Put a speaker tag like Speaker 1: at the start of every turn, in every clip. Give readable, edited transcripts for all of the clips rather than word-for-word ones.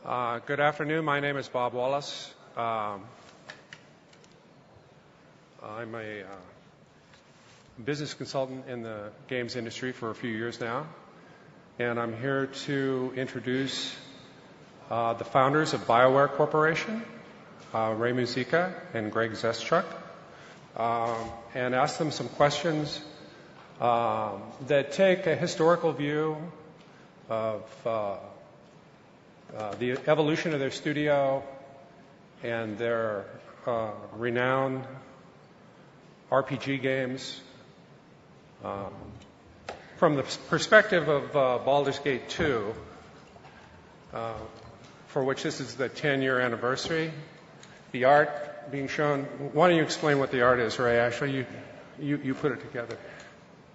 Speaker 1: Good afternoon. My name is Bob Wallace. I'm a business consultant in the games industry for a few years now, and I'm here to introduce the founders of BioWare Corporation, Ray Muzyka and Greg Zeschuk, and ask them some questions that take a historical view of the evolution of their studio and their renowned RPG games. From the perspective of Baldur's Gate 2, for which this is the 10-year anniversary, the art being shown. Why don't you explain what the art is, Ray? Actually, you put it together.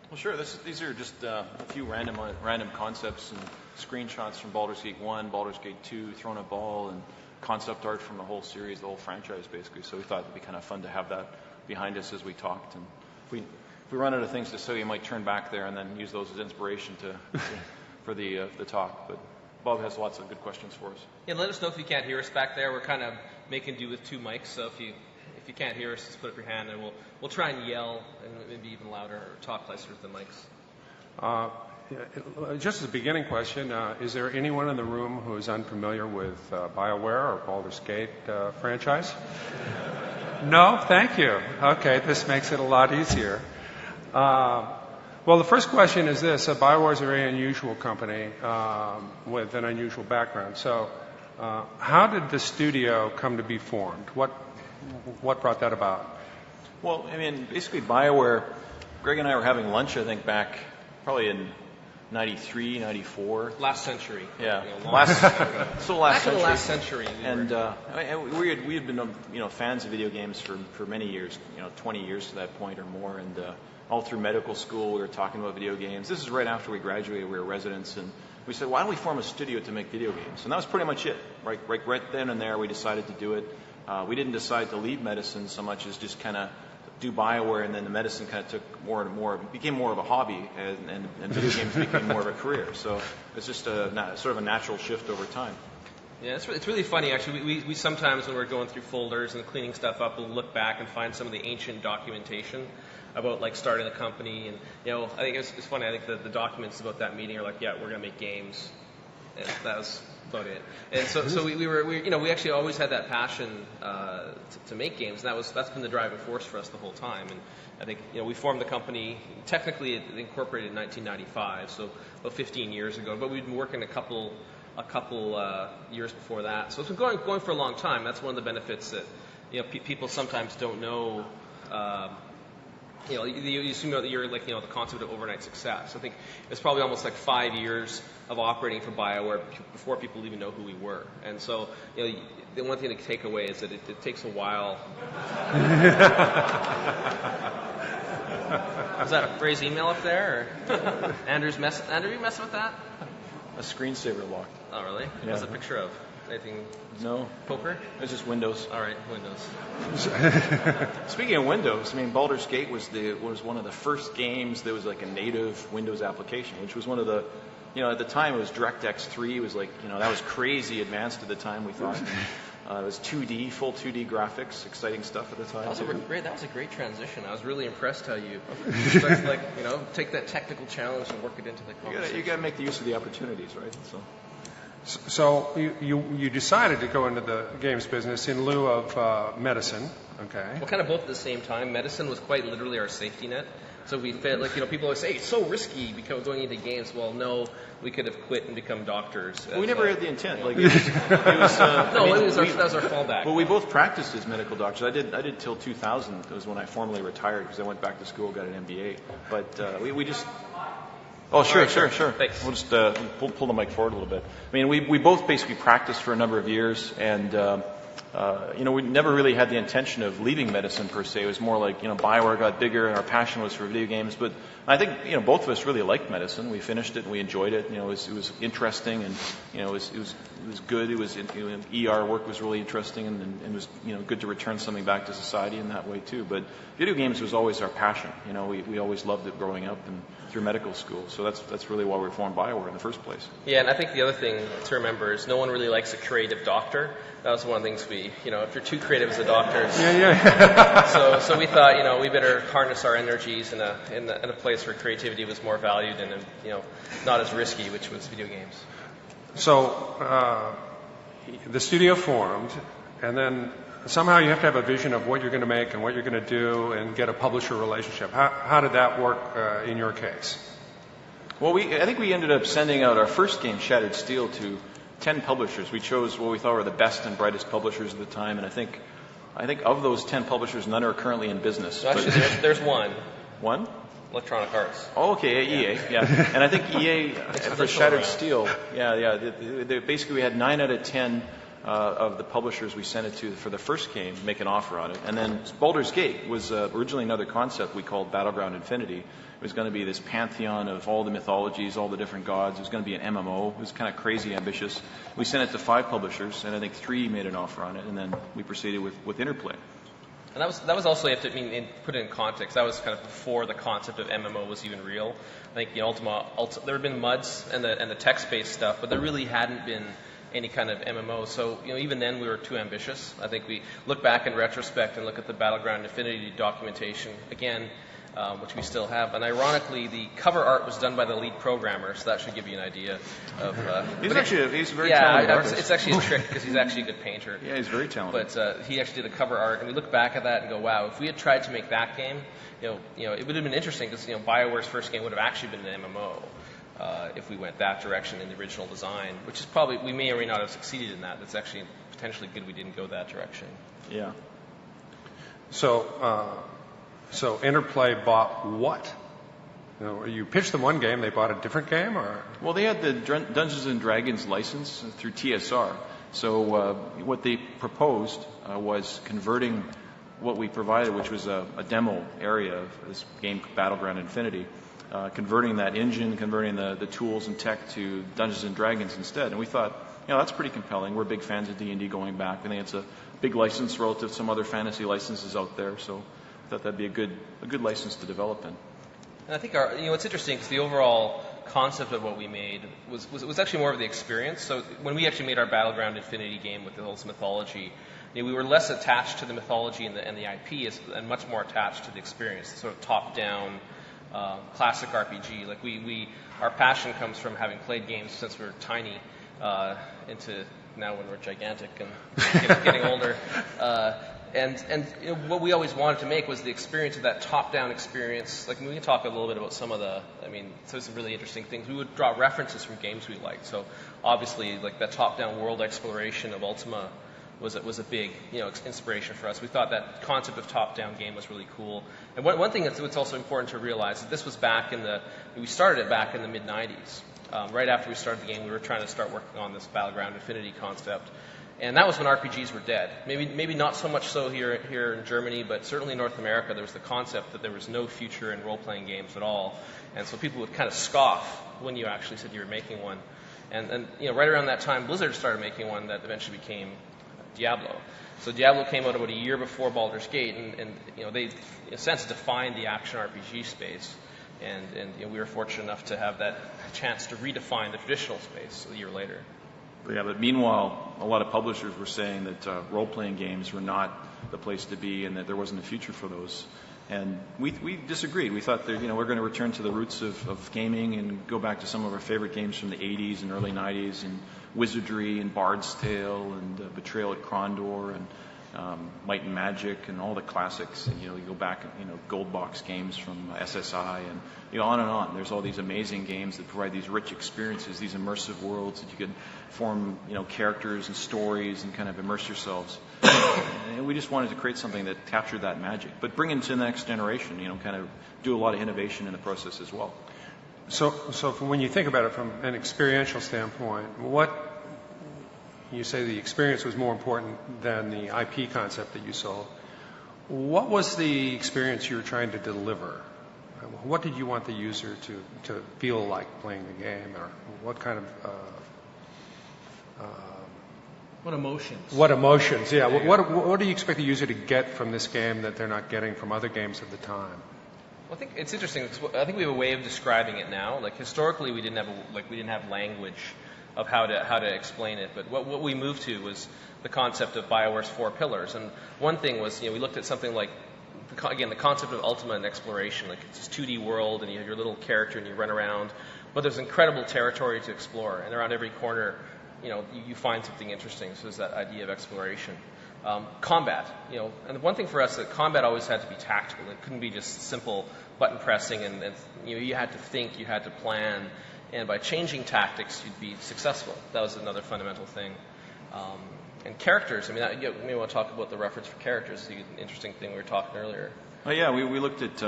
Speaker 2: Well, sure. These are just a few random concepts and screenshots from Baldur's Gate 1, Baldur's Gate 2, Throne of Ball, and concept art from the whole series, the whole franchise, basically. So we thought it would be kind of fun to have that behind us as we talked. And if we run out of things to say, you might turn back there and then use those as inspiration for the talk. But Bob has lots of good questions for us.
Speaker 3: Yeah, let us know if you can't hear us back there. We're kind of making do with two mics, so if you can't hear us, just put up your hand, and we'll try and yell and maybe even louder or talk closer to the mics.
Speaker 1: Just as a beginning question, is there anyone in the room who is unfamiliar with BioWare or Baldur's Gate franchise? No? Thank you. Okay, this makes it a lot easier. Well, the first question is this. BioWare is a very unusual company with an unusual background. So how did the studio come to be formed? What brought that about?
Speaker 2: Well, I mean, basically BioWare, Greg and I were having lunch, I think, back probably in 93, 94.
Speaker 3: Last century.
Speaker 2: Yeah.
Speaker 3: Last century.
Speaker 2: And we had been fans of video games for many years, 20 years to that point or more. And all through medical school, we were talking about video games. This is right after we graduated. We were residents, and we said, why don't we form a studio to make video games? And that was pretty much it. Right then and there, we decided to do it. We didn't decide to leave medicine so much as just kind of do BioWare, and then the medicine kind of took more and more, became more of a hobby, and video games became more of a career. So it's just sort of a natural shift over time.
Speaker 3: Yeah, it's really funny, actually. We sometimes, when we're going through folders and cleaning stuff up, we'll look back and find some of the ancient documentation about like starting the company. And I think it's funny. I think the documents about that meeting are like, yeah, we're going to make games, and that was about it. And so we actually always had that passion to make games, and that's been the driving force for us the whole time. And I think we formed the company, technically it incorporated in 1995, so about 15 years ago. But we'd been working a couple years before that, so it's been going for a long time. That's one of the benefits that people sometimes don't know. You assume that you're like the concept of overnight success. I think it's probably almost like 5 years of operating for BioWare before people even know who we were. And so the one thing to take away is that it takes a while. Is that Ray's email up there? Or Andrew, you messing with that?
Speaker 2: A screensaver locked.
Speaker 3: Oh, really?
Speaker 2: Yeah.
Speaker 3: What's a picture of? Anything?
Speaker 2: No.
Speaker 3: Poker?
Speaker 2: It's just Windows.
Speaker 3: All right, Windows.
Speaker 2: Speaking of Windows, I mean, Baldur's Gate was one of the first games that was like a native Windows application, which was one of the, at the time it was DirectX 3. It was like, that was crazy advanced at the time, we thought. It was 2D, full 2D graphics, exciting stuff at the time.
Speaker 3: That was a great transition. I was really impressed how you take that technical challenge and work it into the conversation.
Speaker 2: You got to make the use of the opportunities, right?
Speaker 1: So you decided to go into the games business in lieu of medicine, okay?
Speaker 3: Well, kind of both at the same time. Medicine was quite literally our safety net. So we fit, people always say, it's so risky going into games. Well, no, we could have quit and become doctors.
Speaker 2: We never had the intent. That
Speaker 3: was our fallback.
Speaker 2: Well, we both practiced as medical doctors. I did till 2000. It was when I formally retired because I went back to school, got an MBA. But we just... Oh, sure.
Speaker 3: Thanks.
Speaker 2: We'll just pull the mic forward a little bit. I mean, we both basically practiced for a number of years, and we never really had the intention of leaving medicine per se. It was more like, BioWare got bigger and our passion was for video games. But I think, both of us really liked medicine. We finished it and we enjoyed it. It was interesting and, it was good. It was, ER work was really interesting and it was, good to return something back to society in that way too. But video games was always our passion. We always loved it growing up and through medical school. So that's really why we formed BioWare in the first place.
Speaker 3: Yeah, and I think the other thing to remember is no one really likes a creative doctor. That was one of the things if you're too creative as a doctor. So we thought, we better harness our energies in a place where creativity was more valued and, not as risky, which was video games.
Speaker 1: So the studio formed, and then somehow you have to have a vision of what you're going to make and what you're going to do and get a publisher relationship. How did that work in your case?
Speaker 2: Well, I think we ended up sending out our first game, Shattered Steel, to 10 publishers. We chose what we thought were the best and brightest publishers at the time, and I think of those 10 publishers, none are currently in business.
Speaker 3: So actually, there's one.
Speaker 2: One?
Speaker 3: Electronic Arts.
Speaker 2: Oh, okay, EA, yeah. And I think EA, for Shattered Steel, basically we had 9 out of 10 of the publishers we sent it to for the first game make an offer on it. And then Baldur's Gate was originally another concept we called Battleground Infinity. It was going to be this pantheon of all the mythologies, all the different gods. It was going to be an MMO. It was kind of crazy ambitious. We sent it to 5 publishers, and I think 3 made an offer on it, and then we proceeded with Interplay.
Speaker 3: And that was also, you have to put it in context, that was kind of before the concept of MMO was even real. I think Ultima, there had been MUDs and the text-based stuff, but there really hadn't been any kind of MMO. So, even then we were too ambitious. I think we look back in retrospect and look at the Battleground Infinity documentation again, which we still have. And ironically, the cover art was done by the lead programmer, so that should give you an idea of...
Speaker 2: he's a very talented artist.
Speaker 3: It's actually a trick because he's actually a good painter.
Speaker 2: Yeah, he's very talented.
Speaker 3: But he actually did the cover art, and we look back at that and go, wow, if we had tried to make that game, it would have been interesting because, BioWare's first game would have actually been an MMO. If we went that direction in the original design, which is probably, we may or may not have succeeded in that. That's actually potentially good we didn't go that direction.
Speaker 2: Yeah.
Speaker 1: So Interplay bought what? You pitched them one game, they bought a different game, or?
Speaker 2: Well, they had the Dungeons and Dragons license through TSR. So what they proposed was converting what we provided, which was a demo area of this game, Battleground Infinity, converting that engine, converting the tools and tech to Dungeons and Dragons instead. And we thought, that's pretty compelling. We're big fans of D&D going back. I think it's a big license relative to some other fantasy licenses out there. So I thought that'd be a good license to develop in.
Speaker 3: And I think it's interesting because the overall concept of what we made was actually more of the experience. So when we actually made our Battleground Infinity game with the whole mythology, we were less attached to the mythology and the IP and much more attached to the experience, the sort of top-down classic RPG. Like our passion comes from having played games since we were tiny into now when we're gigantic and getting older. And what we always wanted to make was the experience of that top-down experience. Like we can talk a little bit about some really interesting things. We would draw references from games we liked. So obviously, like that top-down world exploration of Ultima was a big inspiration for us. We thought that concept of top-down game was really cool. And one thing that's also important to realize is this was we started it back in the mid-90s. Right after we started the game, we were trying to start working on this Battleground Infinity concept. And that was when RPGs were dead. Maybe not so much so here in Germany, but certainly in North America, there was the concept that there was no future in role-playing games at all. And so people would kind of scoff when you actually said you were making one. And right around that time, Blizzard started making one that eventually became Diablo. So Diablo came out about a year before Baldur's Gate, and they, in a sense, defined the action RPG space. And we were fortunate enough to have that chance to redefine the traditional space a year later.
Speaker 2: Yeah, but meanwhile, a lot of publishers were saying that role-playing games were not the place to be and that there wasn't a future for those. And we disagreed. We thought that we're going to return to the roots of gaming and go back to some of our favorite games from the 80s and early 90s, and Wizardry and Bard's Tale and Betrayal at Krondor and Might and Magic and all the classics. And you go back, gold box games from SSI and on and on. There's all these amazing games that provide these rich experiences, these immersive worlds that you can form characters and stories and kind of immerse yourselves. And we just wanted to create something that captured that magic, but bring it to the next generation. Kind of do a lot of innovation in the process as well. So
Speaker 1: when you think about it from an experiential standpoint, what you say the experience was more important than the IP concept that you sold. What was the experience you were trying to deliver? What did you want the user to feel like playing the game, or what kind of
Speaker 3: what emotions?
Speaker 1: What emotions? Yeah. What do you expect the user to get from this game that they're not getting from other games of the time?
Speaker 3: Well, I think it's interesting because I think we have a way of describing it now. Like historically, we didn't have language of how to explain it. But what we moved to was the concept of BioWare's 4 pillars. And one thing was, we looked at something like, again, the concept of ultimate and exploration. Like it's this 2D world, and you have your little character, and you run around. But there's incredible territory to explore, and around every corner, you find something interesting. So there's that idea of exploration. Combat, and the one thing for us, that combat always had to be tactical. It couldn't be just simple button pressing, and you had to think, you had to plan, and by changing tactics, you'd be successful. That was another fundamental thing. And characters, you may want to talk about the reference for characters. It's an interesting thing we were talking earlier.
Speaker 2: Oh yeah, we looked at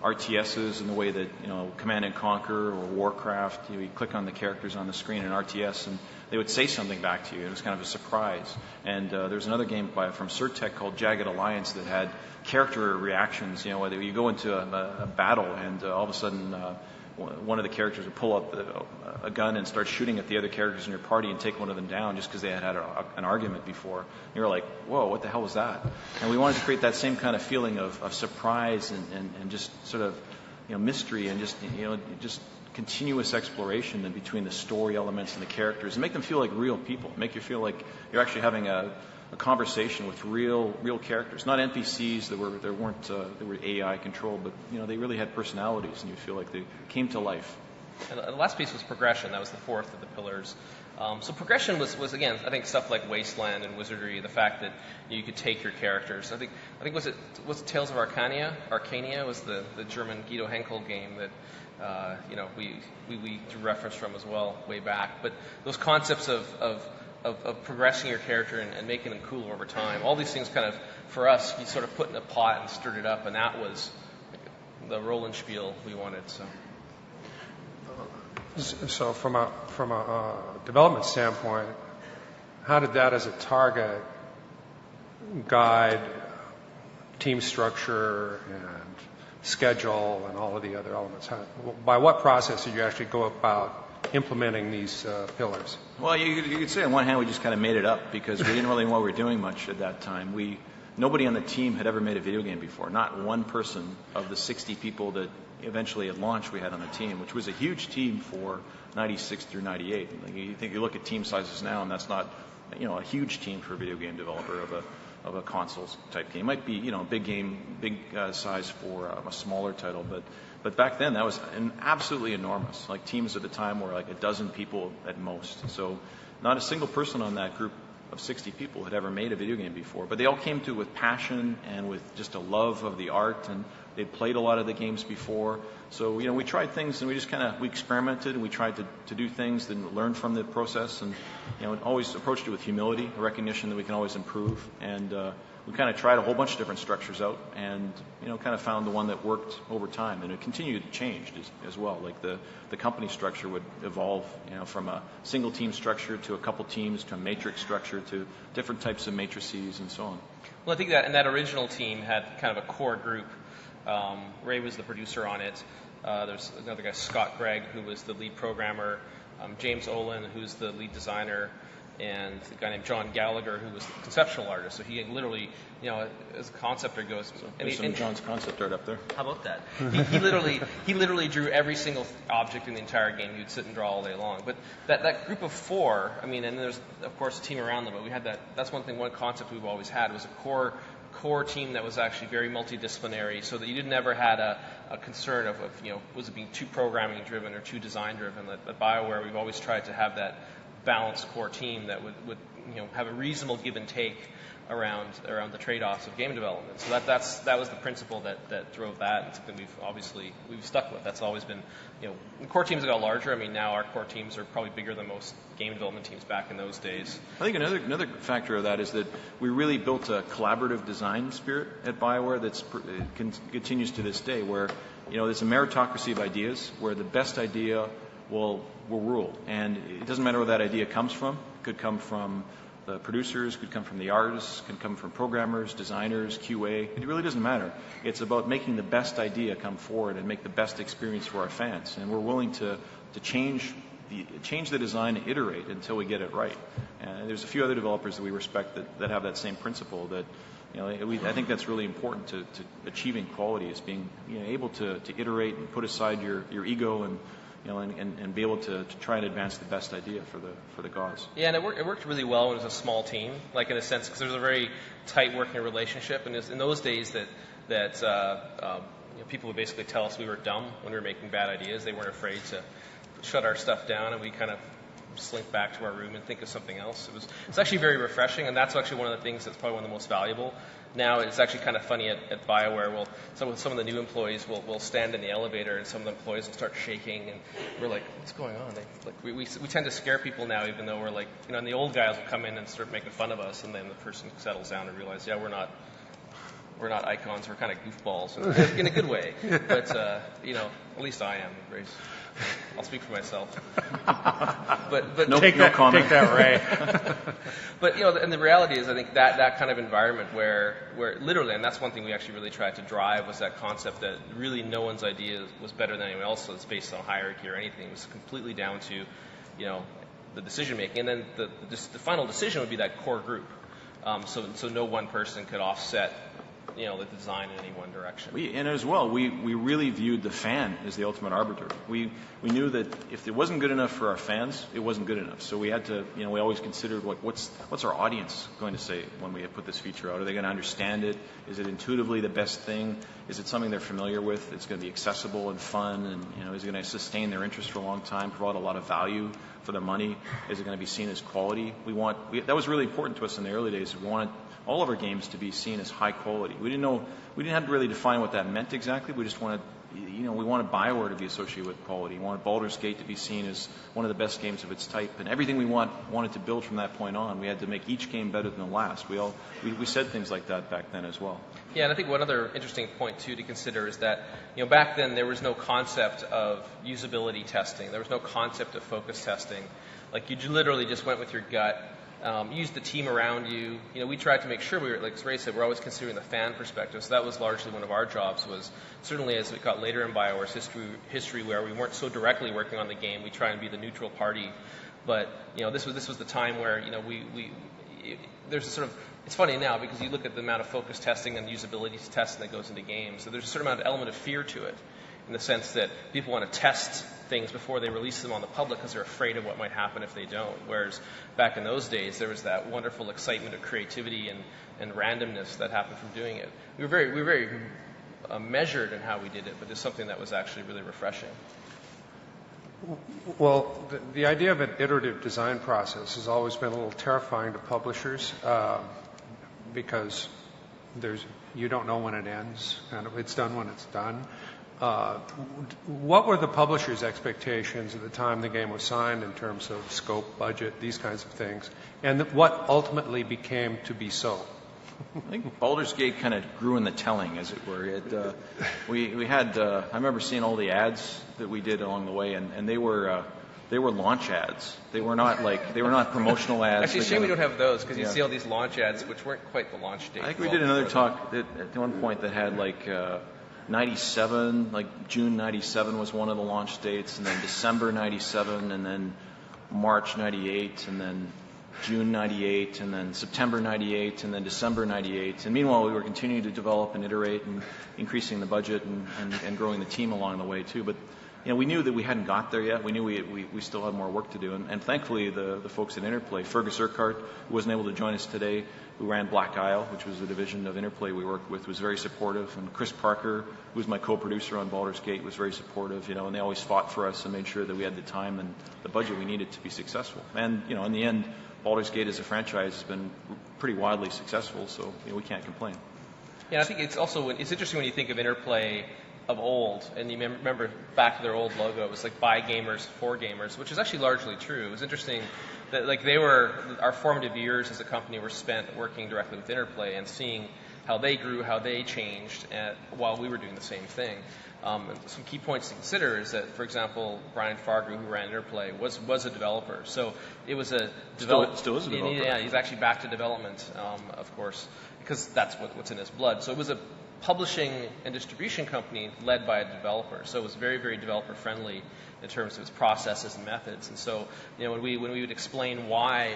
Speaker 2: RTSs and the way that Command and Conquer or Warcraft, you click on the characters on the screen in RTS and they would say something back to you. It was kind of a surprise. And there's another game from Surtech called Jagged Alliance that had character reactions. Whether you go into a battle and all of a sudden one of the characters would pull up a gun and start shooting at the other characters in your party and take one of them down just because they had an argument before. You were like, whoa, what the hell was that? And we wanted to create that same kind of feeling of surprise and just sort of mystery and just continuous exploration in between the story elements and the characters, and make them feel like real people. Make you feel like you're actually having a conversation with real characters, not NPCs that were AI controlled, but they really had personalities, and you feel like they came to life.
Speaker 3: And the last piece was progression. That was the 4th of the pillars. So progression was again, I think, stuff like Wasteland and Wizardry. The fact that you could take your characters. I think was it Tales of Arcania was the German Guido Henkel game that we drew reference from as well way back. But those concepts of progressing your character and making them cooler over time. All these things kind of, for us, you sort of put in a pot and stirred it up, and that was the Roland spiel we wanted.
Speaker 1: So from a development standpoint, how did that as a target guide team structure and schedule and all of the other elements? By what process did you actually go about implementing these pillars?
Speaker 2: Well, you could say on one hand we just kind of made it up because we didn't really know what we were doing much at that time. Nobody on the team had ever made a video game before. Not one person of the 60 people that eventually at launch we had on the team, which was a huge team for 96 through 98. You look at team sizes now, and that's not a huge team for a video game developer of a consoles type game. It might be big size for a smaller title, but back then that was absolutely enormous. Like teams at the time were like a dozen people at most. So not a single person on that group of 60 people had ever made a video game before, but they all came to it with passion and with just a love of the art, and they'd played a lot of the games before. So we tried things, and we experimented, and we tried to do things and learn from the process, and always approached it with humility, a recognition that we can always improve, and we kind of tried a whole bunch of different structures out, and kind of found the one that worked over time, and it continued to change as well. Like the company structure would evolve, from a single team structure to a couple teams to a matrix structure to different types of matrices and so on.
Speaker 3: Well, I think that original team had kind of a core group. Ray was the producer on it. There's another guy, Scott Gregg, who was the lead programmer. James Olin, who's the lead designer, and a guy named John Gallagher, who was the conceptual artist. So he literally, as a concept art goes.
Speaker 2: There's John's concept art up there.
Speaker 3: How about that? he literally drew every single object in the entire game. You'd sit and draw all day long. But that group of 4, and there's of course a team around them. But we had that's one concept we've always had was a core team that was actually very multidisciplinary, so that you didn't ever had a concern of was it being too programming driven or too design driven. At BioWare, we've always tried to have that balanced core team that would have a reasonable give and take around the trade-offs of game development. So that was the principle that drove that, and something we've stuck with. That's always been, the core teams have got larger. Now our core teams are probably bigger than most game development teams back in those days.
Speaker 2: I think another factor of that is that we really built a collaborative design spirit at BioWare that continues to this day, where it's a meritocracy of ideas, where the best idea well, we'll rule. And it doesn't matter where that idea comes from. It could come from the producers, could come from the artists, could come from programmers, designers, QA. It really doesn't matter. It's about making the best idea come forward and make the best experience for our fans. And we're willing to change the design and iterate until we get it right. And there's a few other developers that we respect that have that same principle. That I think that's really important to achieving quality, is being able to iterate and put aside your ego and and be able to try and advance the best idea for the cause.
Speaker 3: Yeah, and it worked really well when it was a small team, like in a sense, because there was a very tight working relationship. And it was in those days that people would basically tell us we were dumb when we were making bad ideas. They weren't afraid to shut our stuff down, and we kind of slink back to our room and think of something else. It's actually very refreshing, and that's actually one of the things that's probably one of the most valuable. Now it's actually kind of funny at BioWare. Some of the new employees will stand in the elevator, and some of the employees will start shaking, and we're like, "What's going on?" We tend to scare people now, even though we're like, and the old guys will come in and start making fun of us, and then the person settles down and realizes, yeah, we're not icons, we're kind of goofballs in a good way. But at least I am. I'll speak for myself. But
Speaker 1: take that, Ray.
Speaker 3: But and the reality is, I think that kind of environment where literally, and that's one thing we actually really tried to drive, was that concept that really no one's idea was better than anyone else. So it's based on hierarchy or anything. It was completely down to the decision making, and then the final decision would be that core group. So no one person could offset the design in any one direction.
Speaker 2: And as well, we really viewed the fan as the ultimate arbiter. We knew that if it wasn't good enough for our fans, it wasn't good enough. So we had to, we always considered what's our audience going to say when we put this feature out? Are they going to understand it? Is it intuitively the best thing? Is it something they're familiar with? It's going to be accessible and fun, and is it going to sustain their interest for a long time, provide a lot of value for their money? Is it going to be seen as quality? That was really important to us in the early days. We wanted all of our games to be seen as high quality. We didn't have to really define what that meant exactly. We just wanted, we wanted BioWare to be associated with quality. We wanted Baldur's Gate to be seen as one of the best games of its type. And everything we wanted to build from that point on, we had to make each game better than the last. We said things like that back then as well.
Speaker 3: Yeah, and I think one other interesting point too to consider is that back then there was no concept of usability testing. There was no concept of focus testing. Like you literally just went with your gut. Use the team around you. We tried to make sure we were, like Ray said, we're always considering the fan perspective. So that was largely one of our jobs. Was certainly as it got later in BioWare's history, where we weren't so directly working on the game, we try and be the neutral party. But this was the time where there's a sort of, it's funny now because you look at the amount of focus testing and usability testing that goes into games. So there's a certain amount of element of fear to it, in the sense that people want to test things before they release them on the public because they're afraid of what might happen if they don't. Whereas back in those days, there was that wonderful excitement of creativity and randomness that happened from doing it. We were very measured in how we did it, but it's something that was actually really refreshing.
Speaker 1: Well, the idea of an iterative design process has always been a little terrifying to publishers because you don't know when it ends, and it's done when it's done. What were the publisher's expectations at the time the game was signed in terms of scope, budget, these kinds of things, and what ultimately became to be so?
Speaker 2: I think Baldur's Gate kind of grew in the telling, as it were. We had I remember seeing all the ads that we did along the way, and they were launch ads. They were not promotional ads.
Speaker 3: Actually, shame we don't have those, because you see all these launch ads, which weren't quite the launch date.
Speaker 2: I think we did another talk at one point that had 97, June 97 was one of the launch dates, and then December 97, and then March 98, and then June 98, and then September 98, and then December 98. And meanwhile, we were continuing to develop and iterate and increasing the budget and growing the team along the way too. But we knew that we hadn't got there yet. We knew we still had more work to do. And thankfully, the folks at Interplay, Fergus Urquhart, who wasn't able to join us today, who ran Black Isle, which was a division of Interplay we worked with, was very supportive. And Chris Parker, who was my co-producer on Baldur's Gate, was very supportive. And they always fought for us and made sure that we had the time and the budget we needed to be successful. And in the end, Baldur's Gate as a franchise has been pretty widely successful, so we can't complain.
Speaker 3: Yeah, I think it's interesting when you think of Interplay of old, and you remember back to their old logo, it was like by gamers, for gamers, which is actually largely true. It was interesting that our formative years as a company were spent working directly with Interplay and seeing how they grew, how they changed, while we were doing the same thing. And some key points to consider is that, for example, Brian Fargo, who ran Interplay, was a developer. So it was a
Speaker 2: still is a developer.
Speaker 3: Yeah, he's actually back to development, of course, because that's what's in his blood. So it was a publishing and distribution company led by a developer. So it was very, very developer friendly in terms of its processes and methods. And so, when we would explain why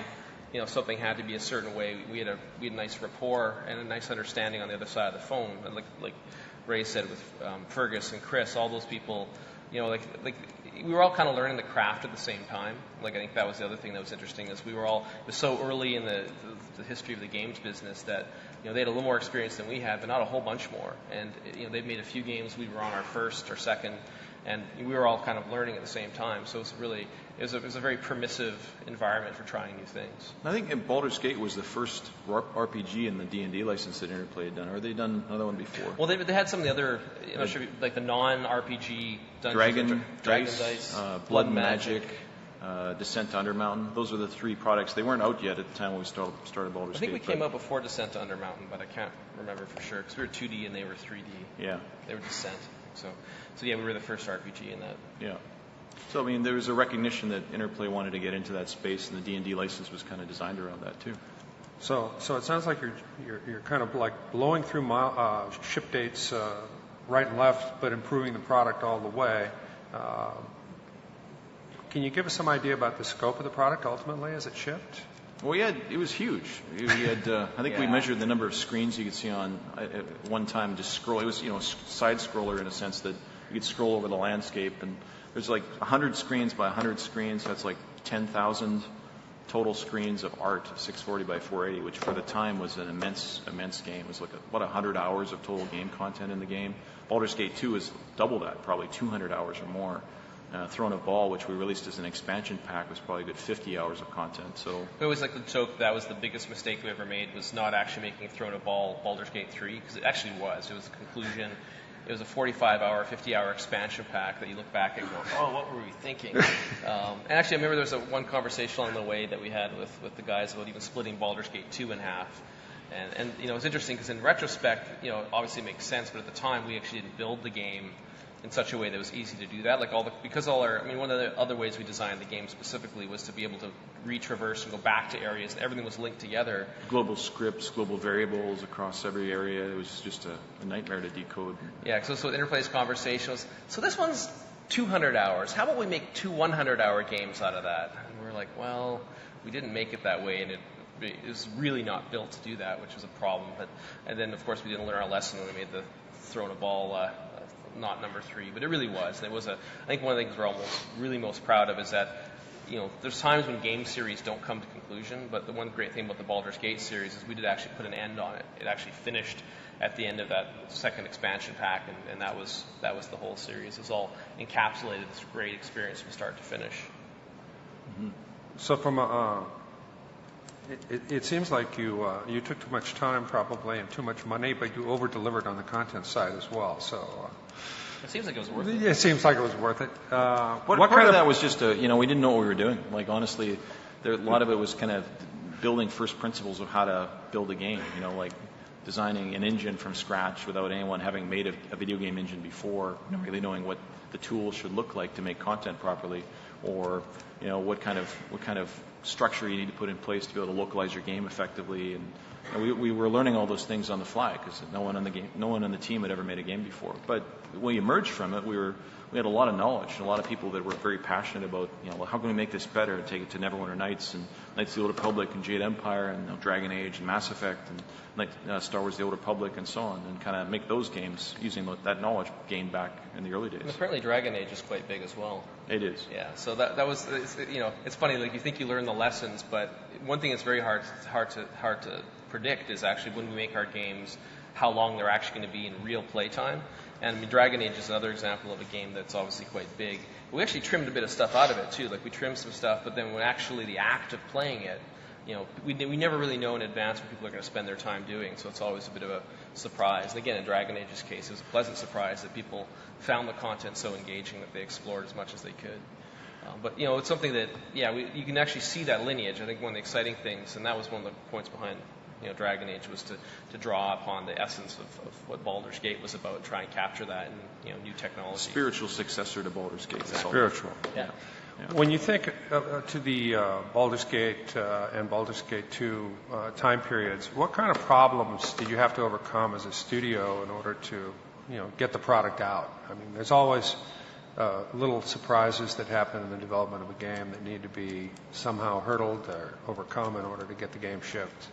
Speaker 3: something had to be a certain way, we had a nice rapport and a nice understanding on the other side of the phone. And like Ray said with Fergus and Chris, all those people, like we were all kind of learning the craft at the same time. Like I think that was the other thing that was interesting is it was so early in the history of the games business that they had a little more experience than we had, but not a whole bunch more. And they'd made a few games. We were on our first or second, and we were all kind of learning at the same time. So it was a very permissive environment for trying new things.
Speaker 2: I think Baldur's Gate was the first RPG in the D&D license that Interplay had done. Or had they done another one before?
Speaker 3: Well, they had some of the other, like the non-RPG
Speaker 2: Dragon
Speaker 3: Dice,
Speaker 2: Blood and Magic, Descent to Undermountain. Those are the three products. They weren't out yet at the time when we started Baldur's Gate.
Speaker 3: I think we came out before Descent to Undermountain, but I can't remember for sure because we were 2D and they were 3D.
Speaker 2: Yeah.
Speaker 3: They were Descent. So yeah, we were the first RPG in that.
Speaker 2: Yeah. So there was a recognition that Interplay wanted to get into that space, and the D&D license was kind of designed around that too.
Speaker 1: So it sounds like you're kind of like blowing through ship dates right and left, but improving the product all the way. Can you give us some idea about the scope of the product ultimately as it shipped?
Speaker 2: Well, it was huge. We had, I think we measured the number of screens you could see on at one time. Just scroll. It was, a side scroller in a sense that you could scroll over the landscape, and there's like 100 screens by 100 screens. So that's like 10,000 total screens of art, 640 by 480, which for the time was an immense game. It was like about 100 hours of total game content in the game. Baldur's Gate 2 is double that, probably 200 hours or more. Throne of Ball, which we released as an expansion pack, was probably a good 50 hours of content. So
Speaker 3: it was like the joke that was the biggest mistake we ever made was not actually making Throne of Ball Baldur's Gate 3, because it actually was. It was the conclusion. It was a 45-hour, 50-hour expansion pack that you look back and go, oh, what were we thinking? And actually, I remember there was one conversation along the way that we had with the guys about even splitting Baldur's Gate 2 in half. And it was interesting because in retrospect, obviously it makes sense, but at the time we actually didn't build the game in such a way that it was easy to do that. Like one of the other ways we designed the game specifically was to be able to retraverse and go back to areas, and everything was linked together.
Speaker 2: Global scripts, global variables across every area. It was just a nightmare to decode.
Speaker 3: Yeah, so Interplay's conversation was, so this one's 200 hours. How about we make two 100-hour games out of that? And we're like, well, we didn't make it that way, and it was really not built to do that, which was a problem. And then, of course, we didn't learn our lesson when we made the Throne of Ball not number 3, but it really was. And it was I think one of the things we're most proud of is that, there's times when game series don't come to conclusion, but the one great thing about the Baldur's Gate series is we did actually put an end on it. It actually finished at the end of that second expansion pack, and that was the whole series. It was all encapsulated this great experience from start to finish.
Speaker 1: Mm-hmm. So from it seems like you took too much time probably and too much money, but you over-delivered on the content side as well. So
Speaker 3: it seems like it was worth it.
Speaker 1: It seems like it was worth it.
Speaker 2: What part of that was just we didn't know what we were doing. Like honestly, a lot of it was kind of building first principles of how to build a game. Like designing an engine from scratch without anyone having made a video game engine before, really knowing what the tools should look like to make content properly, or what kind of structure you need to put in place to be able to localize your game effectively. And we were learning all those things on the fly because no one on the team had ever made a game before. But when we emerged from it, we had a lot of knowledge, and a lot of people that were very passionate about, how can we make this better and take it to Neverwinter Nights and Knights of the Old Republic and Jade Empire and Dragon Age and Mass Effect and Star Wars: The Old Republic and so on, and kind of make those games using that knowledge gained back in the early days.
Speaker 3: And apparently Dragon Age is quite big as well.
Speaker 2: It is.
Speaker 3: Yeah, so that was, it's funny, like you think you learn the lessons, but one thing that's very hard to predict is actually when we make our games, how long they're actually going to be in real playtime. And Dragon Age is another example of a game that's obviously quite big. We actually trimmed a bit of stuff out of it too. Like we trimmed some stuff, but then when actually the act of playing it, we never really know in advance what people are going to spend their time doing. So it's always a bit of a surprise. And again, in Dragon Age's case, it was a pleasant surprise that people found the content so engaging that they explored as much as they could. But it's something that you can actually see that lineage. I think one of the exciting things, and that was one of the points behind Dragon Age was to draw upon the essence of what Baldur's Gate was about, and try and capture that in new technology.
Speaker 2: Spiritual successor to Baldur's Gate.
Speaker 1: Spiritual.
Speaker 3: Yeah.
Speaker 1: When you think to the Baldur's Gate and Baldur's Gate 2 time periods, what kind of problems did you have to overcome as a studio in order to, get the product out? I mean, there's always little surprises that happen in the development of a game that need to be somehow hurdled or overcome in order to get the game shipped.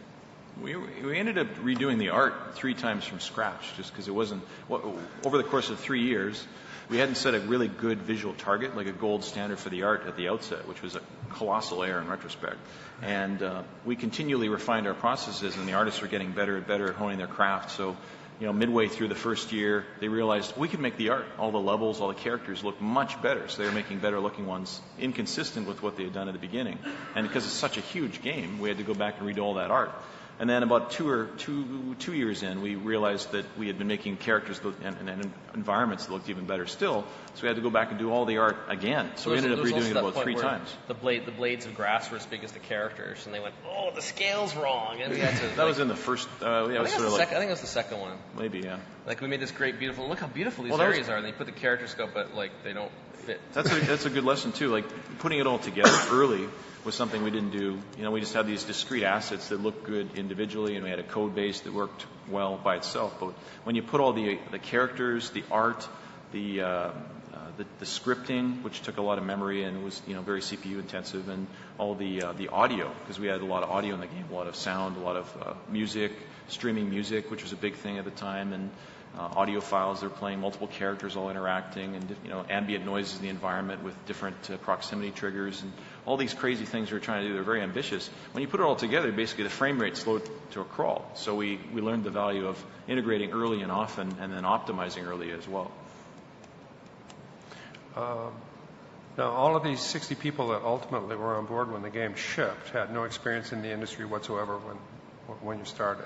Speaker 2: We ended up redoing the art 3 times from scratch, just because it wasn't over the course of 3 years. We hadn't set a really good visual target, like a gold standard for the art at the outset, which was a colossal error in retrospect. And we continually refined our processes, and the artists were getting better and better at honing their craft. So, midway through the first year, they realized we could make the art, all the levels, all the characters look much better. So they were making better looking ones, inconsistent with what they had done at the beginning. And because it's such a huge game, we had to go back and redo all that art. And then about two years in, we realized that we had been making characters and environments that looked even better still. So we had to go back and do all the art again. So we ended up redoing it about 3 times.
Speaker 3: The blades of grass were as big as the characters, and they went, "Oh, the scale's wrong." And we had to.
Speaker 2: That was in the first.
Speaker 3: I think it was the second one.
Speaker 2: Maybe, yeah.
Speaker 3: Like we made this great, beautiful. Look how beautiful these areas are. And they put the character scope, but they don't fit.
Speaker 2: That's a good lesson too. Like putting it all together early was something we didn't do. We just had these discrete assets that looked good individually, and we had a code base that worked well by itself. But when you put all the characters, the art, the scripting, which took a lot of memory and was very CPU intensive, and all the audio, because we had a lot of audio in the game, a lot of sound, a lot of music, streaming music, which was a big thing at the time, and audio files. They're playing multiple characters all interacting, and ambient noises in the environment with different proximity triggers, and all these crazy things we're trying to do. They're very ambitious. When you put it all together, basically the frame rate slowed to a crawl. So we learned the value of integrating early and often, and then optimizing early as well.
Speaker 1: Now, all of these 60 people that ultimately were on board when the game shipped had no experience in the industry whatsoever when you started.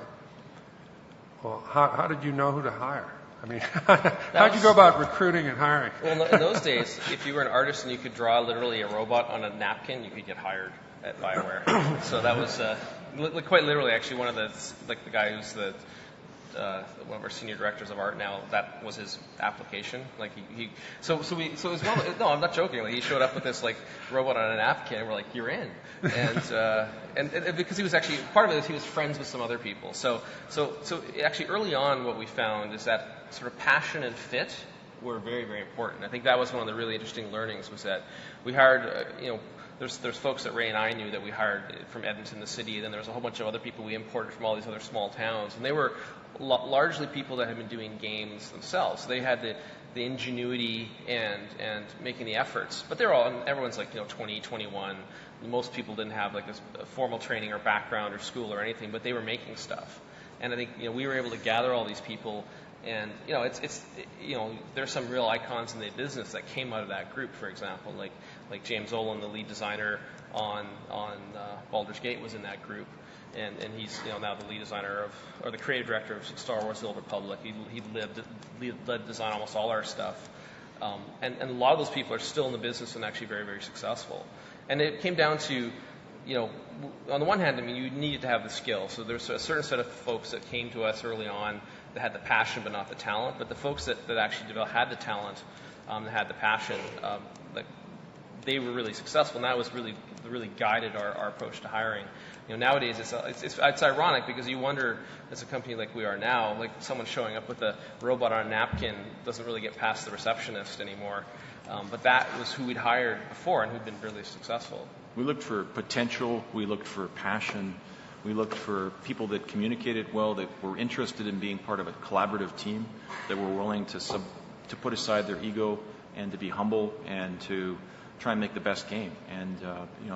Speaker 1: Well, how did you know who to hire? I mean, how did you go about recruiting and hiring?
Speaker 3: Well, in those days, if you were an artist and you could draw literally a robot on a napkin, you could get hired at BioWare. So that was quite literally actually one of the guy who's one of our senior directors of art now. That was his application. So as well. No, I'm not joking. He showed up with this robot on a napkin, and we're like, "You're in." And because he was actually part of it is he was friends with some other people. So actually early on, what we found is that sort of passion and fit were very, very important. I think that was one of the really interesting learnings, was that we hired there's folks that Ray and I knew that we hired from Edmonton, the city, and then there was a whole bunch of other people we imported from all these other small towns, and they were largely people that had been doing games themselves. So they had the ingenuity and making the efforts, but everyone's 20, 21. Most people didn't have this formal training or background or school or anything, but they were making stuff. And I think we were able to gather all these people, and there's some real icons in the business that came out of that group. For example, like James Olin, the lead designer on Baldur's Gate, was in that group. And he's now the lead designer or the creative director of Star Wars: The Old Republic. He led design almost all our stuff, and a lot of those people are still in the business and actually very, very successful. And it came down to, on the one hand, you needed to have the skill. So there's a certain set of folks that came to us early on that had the passion but not the talent. But the folks that actually had the talent, that had the passion, they were really successful, and that was really guided our approach to hiring. Nowadays it's ironic, because you wonder, as a company like we are now, someone showing up with a robot on a napkin doesn't really get past the receptionist anymore. But that was who we'd hired before and who'd been really successful.
Speaker 2: We looked for potential. We looked for passion. We looked for people that communicated well, that were interested in being part of a collaborative team, that were willing to put aside their ego and to be humble and to try and make the best game. And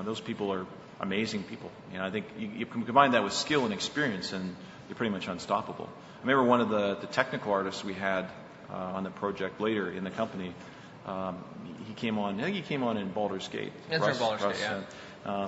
Speaker 2: those people are amazing people. I think you can combine that with skill and experience, and you're pretty much unstoppable. I remember one of the technical artists we had on the project later in the company. He came on. I think he came on in Baldur's Gate.
Speaker 3: Baldur's Gate, yeah.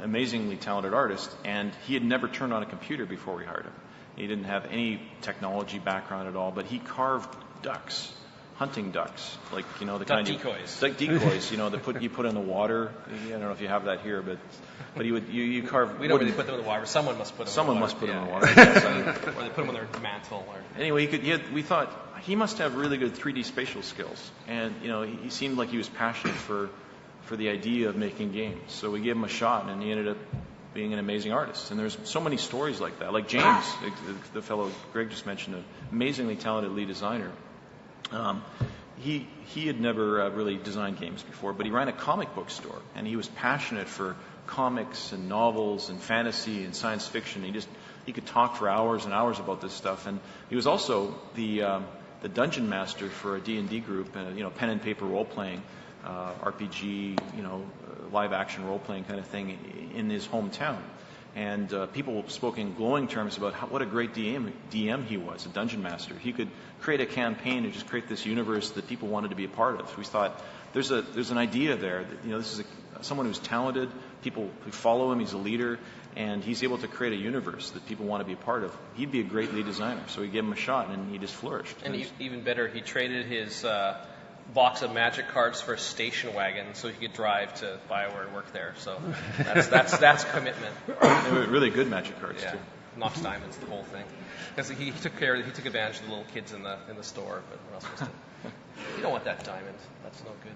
Speaker 2: Amazingly talented artist, and he had never turned on a computer before we hired him. He didn't have any technology background at all, but he carved ducks hunting ducks, like the
Speaker 3: Duck
Speaker 2: kind
Speaker 3: decoys.
Speaker 2: duck decoys, that you put in the water. I don't know if you have that here, but you carve.
Speaker 3: We don't really put them in the water. Someone must put them.
Speaker 2: Someone
Speaker 3: in the
Speaker 2: must put
Speaker 3: water.
Speaker 2: them in the water.
Speaker 3: Or they put them on their mantle. Or
Speaker 2: Anyway, we thought he must have really good 3D spatial skills, and he seemed like he was passionate for the idea of making games. So we gave him a shot, and he ended up being an amazing artist. And there's so many stories like that. Like James, the fellow Greg just mentioned, an amazingly talented lead designer. He had never really designed games before, but he ran a comic book store, and he was passionate for comics and novels and fantasy and science fiction. He could talk for hours and hours about this stuff. And he was also the dungeon master for a D&D group, pen and paper role playing, RPG, live action role playing kind of thing in his hometown. And people spoke in glowing terms about what a great DM he was, a dungeon master. He could create a campaign and just create this universe that people wanted to be a part of. We thought there's an idea there that this is someone who's talented. People who follow him. He's a leader, and he's able to create a universe that people want to be a part of. He'd be a great lead designer. So we gave him a shot, and he just flourished.
Speaker 3: and even better, he traded his box of magic cards for a station wagon so he could drive to BioWare and work there. So that's commitment.
Speaker 2: They were really good magic cards
Speaker 3: Yeah,
Speaker 2: too.
Speaker 3: Knox Diamonds, the whole thing. Because he took advantage of the little kids in the store. But what else was it? You don't want that diamond. That's no good.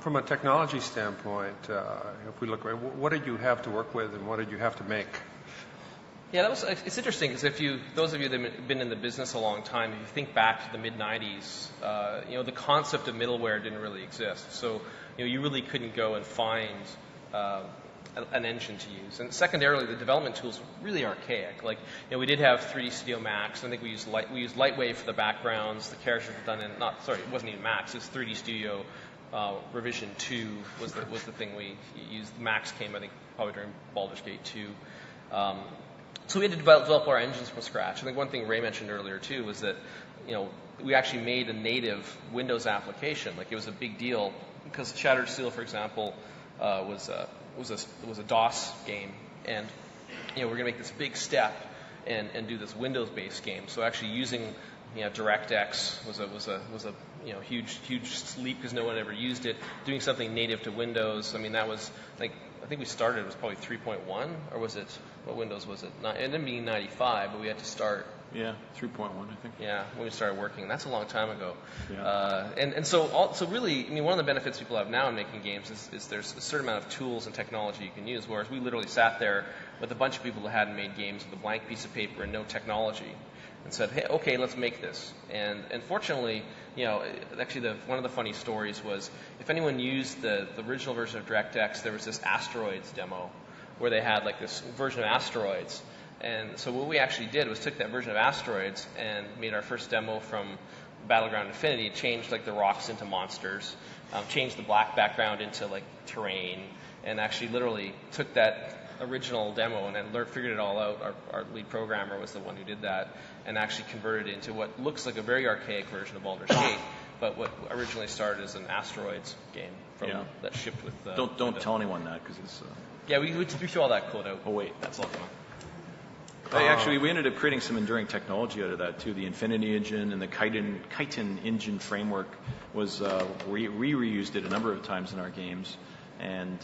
Speaker 1: From a technology standpoint, if we look, what did you have to work with, and what did you have to make?
Speaker 3: Yeah, it's interesting because those of you that have been in the business a long time, if you think back to the mid-90s, the concept of middleware didn't really exist. So, you really couldn't go and find an engine to use. And secondarily, the development tools were really archaic. Like, we did have 3D Studio Max. I think we used Lightwave for the backgrounds. The characters were done in, it wasn't even Max. It was 3D Studio Revision 2 was the thing we used. Max came, I think, probably during Baldur's Gate 2. So we had to develop our engines from scratch. I think one thing Ray mentioned earlier too was that, we actually made a native Windows application. Like, it was a big deal because Shattered Steel, for example, was a DOS game, and we're going to make this big step and do this Windows-based game. So actually using DirectX was a huge leap because no one ever used it. Doing something native to Windows, that was like, I think we started, it was probably 3.1, or was it, what Windows was it? It ended up being 95, but we had to start.
Speaker 2: Yeah, 3.1, I think.
Speaker 3: Yeah, when we started working. That's a long time ago.
Speaker 2: Yeah.
Speaker 3: So really, one of the benefits people have now in making games is there's a certain amount of tools and technology you can use, whereas we literally sat there with a bunch of people that hadn't made games with a blank piece of paper and no technology, and said, hey, okay, let's make this. And fortunately, actually one of the funny stories was, if anyone used the original version of DirectX, there was this Asteroids demo where they had like this version of Asteroids. And so what we actually did was took that version of Asteroids and made our first demo from Battleground Infinity. It changed like the rocks into monsters, changed the black background into like terrain, and actually literally took that original demo and then figured it all out. Our lead programmer was the one who did that, and actually converted it into what looks like a very archaic version of Baldur's Gate, but what originally started as an Asteroids game that shipped with.
Speaker 2: Don't tell anyone that because it's.
Speaker 3: Yeah, we threw all that code out.
Speaker 2: Oh wait,
Speaker 3: that's all gone.
Speaker 2: Actually, we ended up creating some enduring technology out of that too. The Infinity engine and the Chitin engine framework was we reused it a number of times in our games, and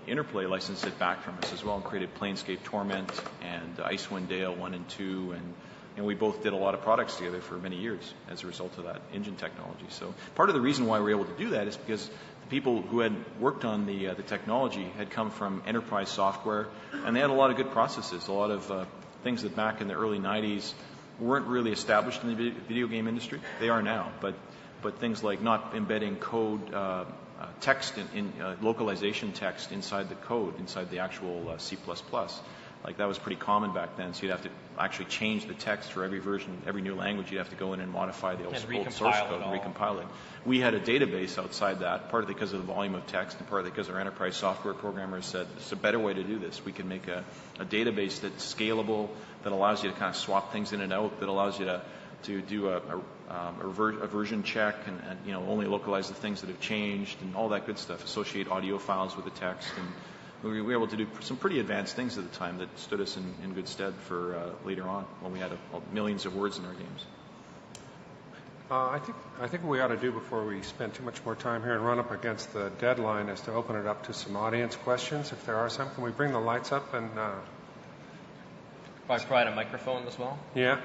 Speaker 2: Interplay licensed it back from us as well and created Planescape Torment and Icewind Dale 1 and 2, and we both did a lot of products together for many years as a result of that engine technology. So part of the reason why we were able to do that is because the people who had worked on the technology had come from enterprise software, and they had a lot of good processes, a lot of things that back in the early 90s weren't really established in the video game industry. They are now, but things like not embedding code, text in localization text inside the code, inside the actual C++. Like, that was pretty common back then, so you'd have to actually change the text for every version, every new language. You'd have to go in and modify the old source code and recompile it. We had a database outside that, partly because of the volume of text and partly because our enterprise software programmers said, it's a better way to do this. We can make a database that's scalable, that allows you to kind of swap things in and out, that allows you to do a version check and only localize the things that have changed and all that good stuff, associate audio files with the text, and we were able to do some pretty advanced things at the time that stood us in good stead for later on when we had millions of words in our games.
Speaker 1: I think what we ought to do before we spend too much more time here and run up against the deadline is to open it up to some audience questions, if there are some. Can we bring the lights up and...
Speaker 3: Probably provide a microphone as well.
Speaker 1: Yeah.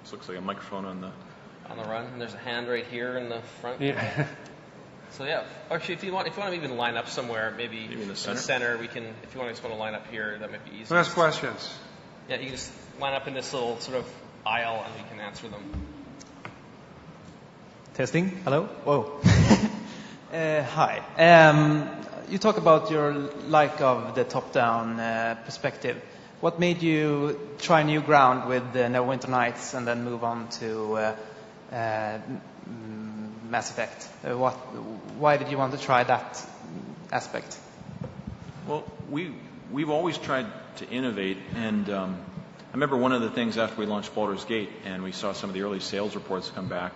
Speaker 2: This looks like a microphone on the
Speaker 3: run. And there's a hand right here in the front.
Speaker 1: Yeah.
Speaker 3: So yeah, actually, if you want to even line up somewhere, maybe
Speaker 2: in the center.
Speaker 3: We can. If you want to line up here, that might be easy.
Speaker 1: Who has questions?
Speaker 3: Yeah, you can just line up in this little sort of aisle, and we can answer them.
Speaker 4: Testing. Hello. Whoa. Hi. You talk about your like of the top-down perspective. What made you try new ground with Neverwinter Nights and then move on to Mass Effect? Why did you want to try that aspect?
Speaker 2: Well, we've always tried to innovate, and I remember one of the things after we launched Baldur's Gate, and we saw some of the early sales reports come back,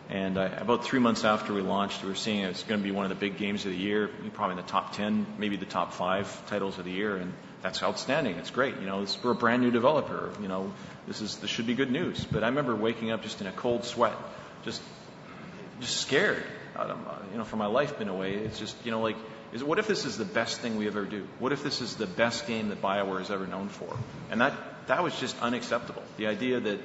Speaker 2: and about 3 months after we launched, we were seeing it's going to be one of the big games of the year, probably in the top 10, maybe the top 5 titles of the year, and that's outstanding. It's great. We're a brand new developer. This should be good news. But I remember waking up just in a cold sweat, just scared out of, for my life in a way. It's just, what if this is the best thing we ever do? What if this is the best game that BioWare is ever known for? And that was just unacceptable. The idea that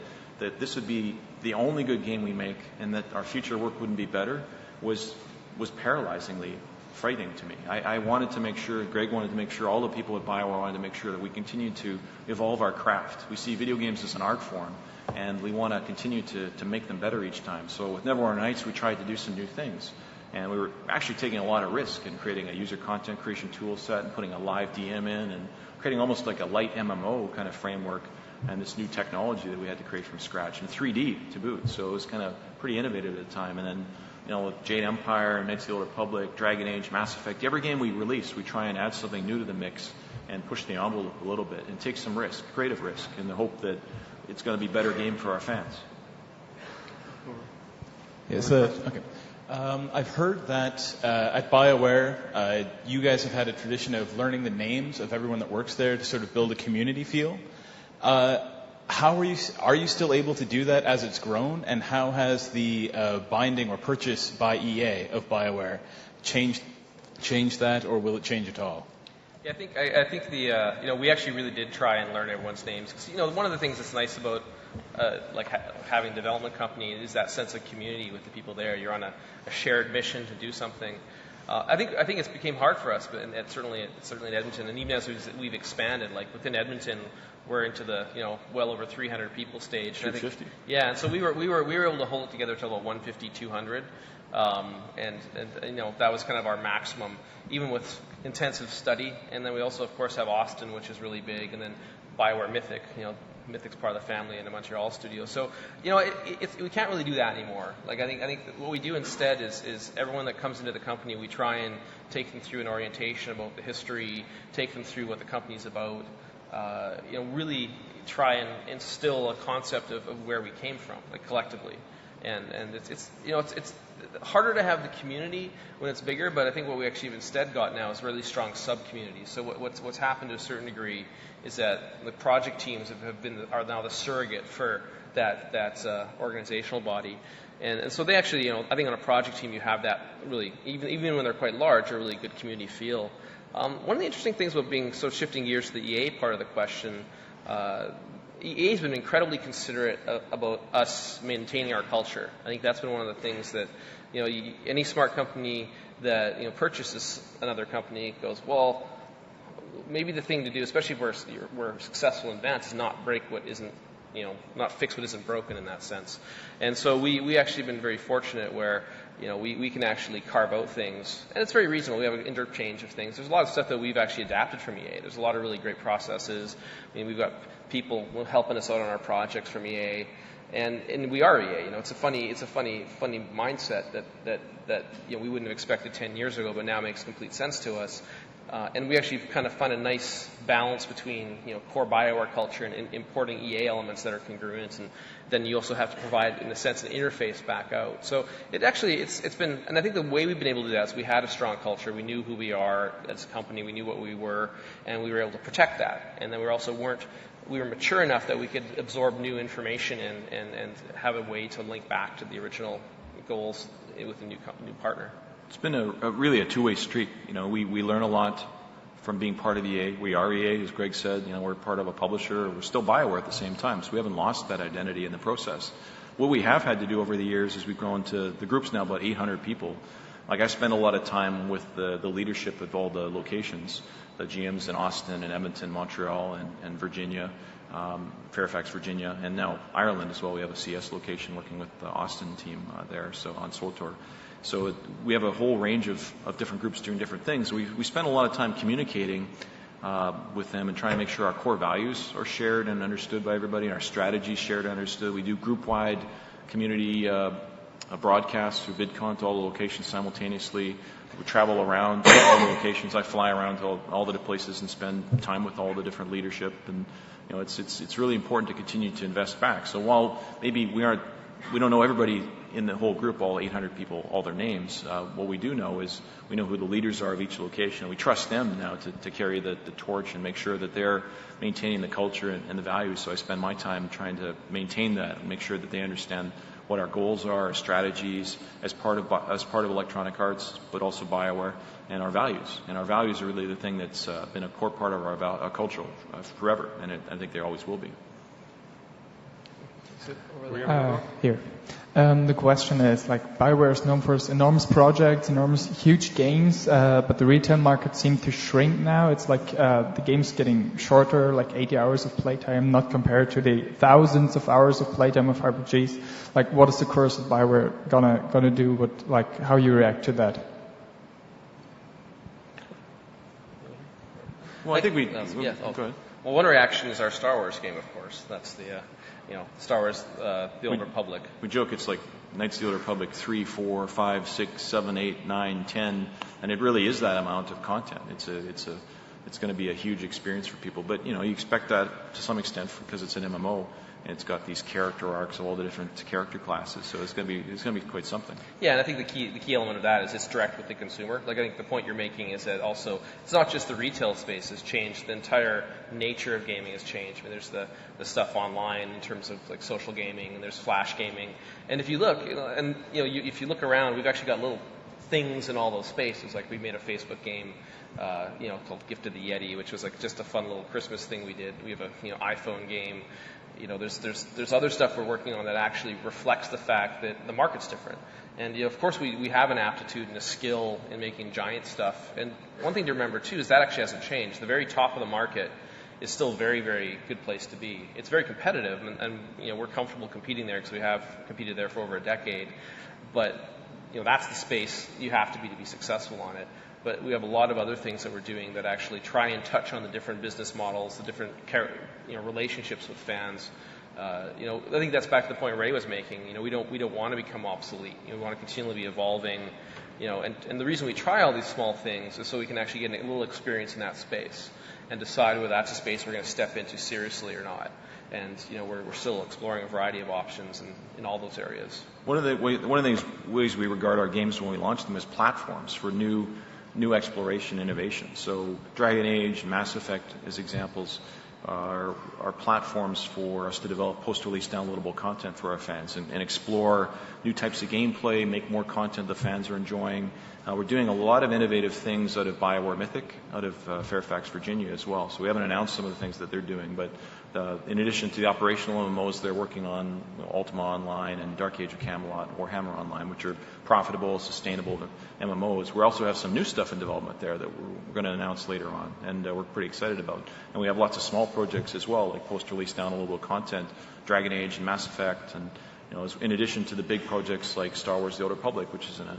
Speaker 2: this would be the only good game we make and that our future work wouldn't be better was paralyzingly frightening to me. I wanted to make sure, Greg wanted to make sure, all the people at BioWare wanted to make sure that we continue to evolve our craft. We see video games as an art form, and we want to continue to make them better each time. So with Neverwinter Nights, we tried to do some new things. And we were actually taking a lot of risk in creating a user content creation tool set and putting a live DM in and creating almost like a light MMO kind of framework and this new technology that we had to create from scratch, and 3D to boot. So it was kind of pretty innovative at the time. And then, with Jade Empire, Knights of the Old Republic, Dragon Age, Mass Effect, every game we release, we try and add something new to the mix and push the envelope a little bit and take some risk, creative risk, in the hope that it's going to be a better game for our fans.
Speaker 5: Yes, okay. I've heard that at BioWare, you guys have had a tradition of learning the names of everyone that works there to sort of build a community feel. How are you still able to do that as it's grown, and how has the binding or purchase by EA of BioWare changed that, or will it change at all?
Speaker 3: Yeah, I think the we actually really did try and learn everyone's names, because one of the things that's nice about having a development company is that sense of community with the people there. You're on a shared mission to do something. I think it's became hard for us, but certainly in Edmonton, and even as we've expanded, like within Edmonton, we're into the well over 300 people stage.
Speaker 2: 250.
Speaker 3: Yeah, and so we were able to hold it together till about 150, 200, and that was kind of our maximum, even with intensive study. And then we also, of course, have Austin, which is really big, and then BioWare Mythic. Mythic's part of the family in the Montreal studio. So, we can't really do that anymore. Like, I think what we do instead is everyone that comes into the company, we try and take them through an orientation about the history, take them through what the company's about, really try and instill a concept of where we came from, like collectively. And it's harder to have the community when it's bigger, but I think what we actually have instead got now is really strong sub-communities. So what's happened to a certain degree is that the project teams are now the surrogate for that organizational body. And so they actually, I think on a project team you have that really, even when they're quite large, a really good community feel. One of the interesting things about shifting gears to the EA part of the question, EA's been incredibly considerate about us maintaining our culture. I think that's been one of the things that, any smart company that, purchases another company goes, well, maybe the thing to do, especially if we're successful in advance, is not break what isn't, not fix what isn't broken in that sense. And so we actually have been very fortunate where, we can actually carve out things. And it's very reasonable. We have an interchange of things. There's a lot of stuff that we've actually adapted from EA. There's a lot of really great processes. We've got people helping us out on our projects from EA. And we are EA. It's a funny mindset that we wouldn't have expected 10 years ago, but now makes complete sense to us. And we actually kind of find a nice balance between core BioWare culture and importing EA elements that are congruent, and then you also have to provide, in a sense, an interface back out. So it's been, and I think the way we've been able to do that is we had a strong culture, we knew who we are as a company, we knew what we were, and we were able to protect that. And then we were mature enough that we could absorb new information and have a way to link back to the original goals with a new partner.
Speaker 2: It's been really a two-way street. We learn a lot from being part of EA. We are EA, as Greg said. We're part of a publisher. We're still BioWare at the same time, so we haven't lost that identity in the process. What we have had to do over the years is we've grown to the group's now about 800 people. Like, I spend a lot of time with the leadership of all the locations, the GMs in Austin and Edmonton, Montreal, and Virginia, Fairfax, Virginia, and now Ireland as well. We have a CS location working with the Austin team there, so on SOTOR. So we have a whole range of different groups doing different things. We spend a lot of time communicating with them and trying to make sure our core values are shared and understood by everybody, and our strategies shared and understood. We do group-wide community broadcasts through VidCon to all the locations simultaneously. We travel around to all the locations. I fly around to all the places and spend time with all the different leadership. And it's really important to continue to invest back. So while maybe we don't know everybody in the whole group, all 800 people, all their names, what we do know is we know who the leaders are of each location. We trust them now to carry the torch and make sure that they're maintaining the culture and the values. So I spend my time trying to maintain that and make sure that they understand what our goals are, our strategies as part of Electronic Arts, but also BioWare, and our values. And our values are really the thing that's been a core part of our culture forever, and I think they always will be.
Speaker 6: Here. The question is, BioWare is known for its enormous projects, huge games, but the retail market seems to shrink now. It's the game's getting shorter, 80 hours of playtime, not compared to the thousands of hours of playtime of RPGs. What is the course of BioWare gonna do? How you react to that?
Speaker 2: Well, I think we...
Speaker 3: Go
Speaker 2: ahead.
Speaker 3: Well, one reaction is our Star Wars game, of course. That's the Star Wars, The Old Republic. We
Speaker 2: joke it's like Knights of the Old Republic 3, 4, 5, 6, 7, 8, 9, 10, and it really is that amount of content. It's going to be a huge experience for people, but you expect that to some extent because it's an MMO. And it's got these character arcs of all the different character classes, so it's going to be quite something.
Speaker 3: Yeah, and I think the key element of that is it's direct with the consumer. I think the point you're making is that also it's not just the retail space has changed; the entire nature of gaming has changed. I mean, there's the stuff online in terms of social gaming, and there's flash gaming. And if you look, if you look around, we've actually got little things in all those spaces. We made a Facebook game, called Gift of the Yeti, which was just a fun little Christmas thing we did. We have a iPhone game. There's other stuff we're working on that actually reflects the fact that the market's different. And of course we have an aptitude and a skill in making giant stuff. And one thing to remember too is that actually hasn't changed. The very top of the market is still a very, very good place to be. It's very competitive, and we're comfortable competing there because we have competed there for over a decade. But that's the space you have to be successful on it. But we have a lot of other things that we're doing that actually try and touch on the different business models, the different relationships with fans. I think that's back to the point Ray was making. We don't want to become obsolete. We want to continually be evolving. And the reason we try all these small things is so we can actually get a little experience in that space and decide whether that's a space we're going to step into seriously or not. And we're still exploring a variety of options in all those areas.
Speaker 2: One of the ways we regard our games when we launch them as platforms for new exploration innovation. So Dragon Age, Mass Effect as examples are platforms for us to develop post-release downloadable content for our fans and explore new types of gameplay, make more content the fans are enjoying. We're doing a lot of innovative things out of BioWare Mythic, out of Fairfax, Virginia as well. So we haven't announced some of the things that they're doing, but in addition to the operational MMOs, they're working on Ultima Online and Dark Age of Camelot, Warhammer Online, which are profitable, sustainable MMOs. We also have some new stuff in development there that we're going to announce later on, and we're pretty excited about. And we have lots of small projects as well, like post-release downloadable content, Dragon Age and Mass Effect, and in addition to the big projects like Star Wars: The Old Republic, which is a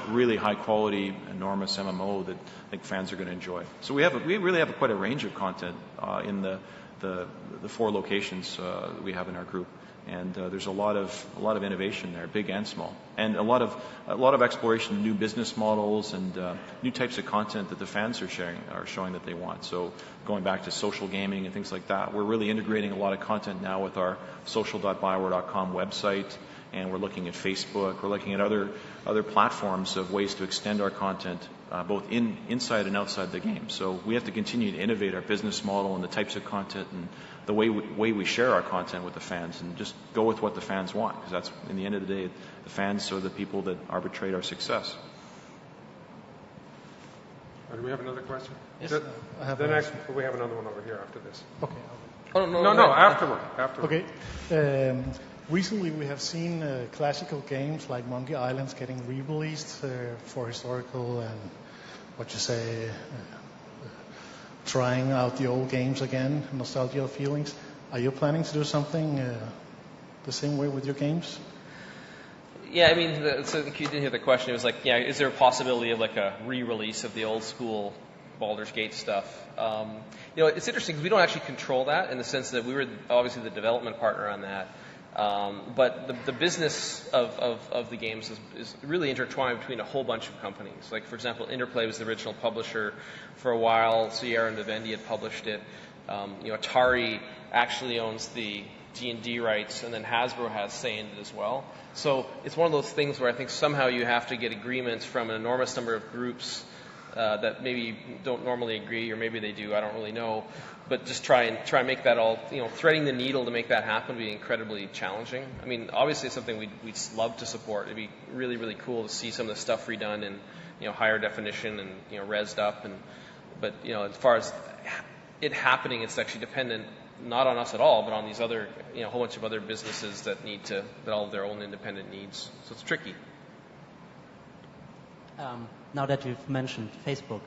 Speaker 2: really high-quality, enormous MMO that I think fans are going to enjoy. So we really have quite a range of content in the 4 locations we have in our group, And there's a lot of innovation there, big and small, and a lot of exploration of new business models and new types of content that the fans are showing that they want. So going back to social gaming and things like that, we're really integrating a lot of content now with our social.bioware.com website, and we're looking at Facebook. We're looking at other platforms of ways to extend our content both inside and outside the game. So we have to continue to innovate our business model and the types of content and the way we share our content with the fans, and just go with what the fans want, because that's, in the end of the day, the fans are the people that arbitrate our success.
Speaker 1: Do we have another question?
Speaker 7: Yes.
Speaker 1: We have another one over here after this.
Speaker 7: Okay.
Speaker 3: Oh,
Speaker 1: No, afterward.
Speaker 7: Okay. Recently, we have seen classical games like Monkey Islands getting re-released for historical and trying out the old games again, nostalgia feelings. Are you planning to do something the same way with your games?
Speaker 3: Yeah, I mean, so you didn't hear the question. It was like, yeah, is there a possibility of like a re-release of the old school Baldur's Gate stuff? It's interesting because we don't actually control that, in the sense that we were obviously the development partner on that. But the business of the games is really intertwined between a whole bunch of companies. Like, for example, Interplay was the original publisher for a while. Sierra and Vivendi had published it. Atari actually owns the D&D rights, and then Hasbro has say in it as well. So it's one of those things where I think somehow you have to get agreements from an enormous number of groups that maybe don't normally agree, or maybe they do, I don't really know. But just try and make that all, threading the needle to make that happen would be incredibly challenging. I mean, obviously it's something we'd love to support. It'd be really, really cool to see some of the stuff redone in, higher definition and, rezzed up. But as far as it happening, it's actually dependent not on us at all, but on these other, a whole bunch of other businesses that all have their own independent needs. So it's tricky.
Speaker 8: Now that you've mentioned Facebook,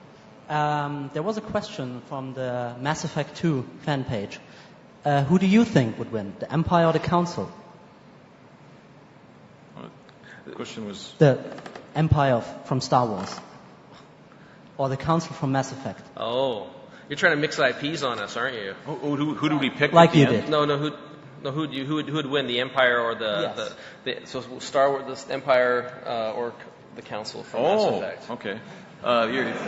Speaker 8: there was a question from the Mass Effect 2 fan page. Who do you think would win, the Empire or the Council?
Speaker 2: The question was...
Speaker 8: The Empire from Star Wars, or the Council from Mass Effect.
Speaker 3: Oh, you're trying to mix IPs on us, aren't you?
Speaker 2: Who do we pick?
Speaker 8: Like you did.
Speaker 3: No. Who would win, the Empire or so Star Wars, the Empire or the Council from Mass Effect?
Speaker 2: Oh, okay.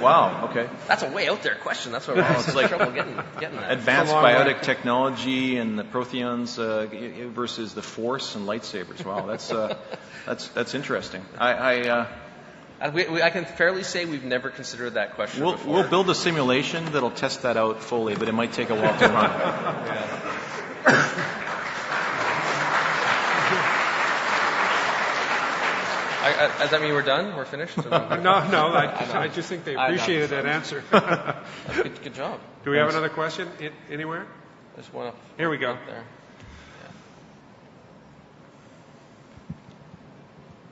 Speaker 2: Wow. Okay.
Speaker 3: That's a way out there question. That's what we're having like trouble getting that.
Speaker 2: Advanced biotic technology and the Protheons versus the Force and lightsabers. Wow, that's interesting.
Speaker 3: I can fairly say we've never considered that question before.
Speaker 2: We'll build a simulation that'll test that out fully, but it might take a while to run. Yeah.
Speaker 3: Does that mean we're done? We're finished?
Speaker 1: No. I just think they appreciated that answer.
Speaker 3: Good job.
Speaker 1: Do we have another question anywhere?
Speaker 3: There's one up.
Speaker 1: Here we go.
Speaker 3: Up there.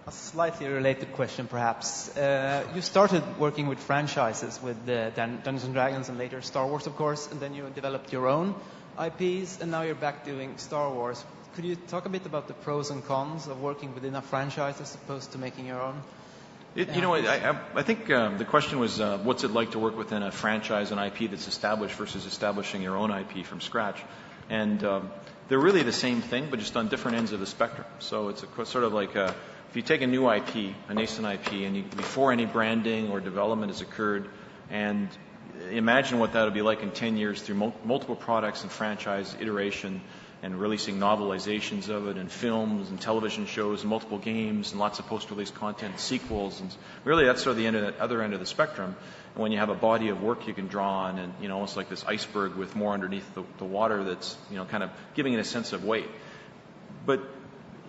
Speaker 4: A slightly related question, perhaps. You started working with franchises with Dungeons and Dragons and later Star Wars, of course, and then you developed your own IPs, and now you're back doing Star Wars. Could you talk a bit about the pros and cons of working within a franchise as opposed to making your own?
Speaker 2: I think the question was, what's it like to work within a franchise and IP that's established versus establishing your own IP from scratch? And they're really the same thing, but just on different ends of the spectrum. So it's sort of like if you take a new IP, a nascent IP, and before any branding or development has occurred, and imagine what that would be like in 10 years through multiple products and franchise iteration, and releasing novelizations of it, and films and television shows and multiple games and lots of post-release content, sequels, and really that's sort of the other end of the spectrum. And when you have a body of work you can draw on, and almost like this iceberg with more underneath the water that's kind of giving it a sense of weight. But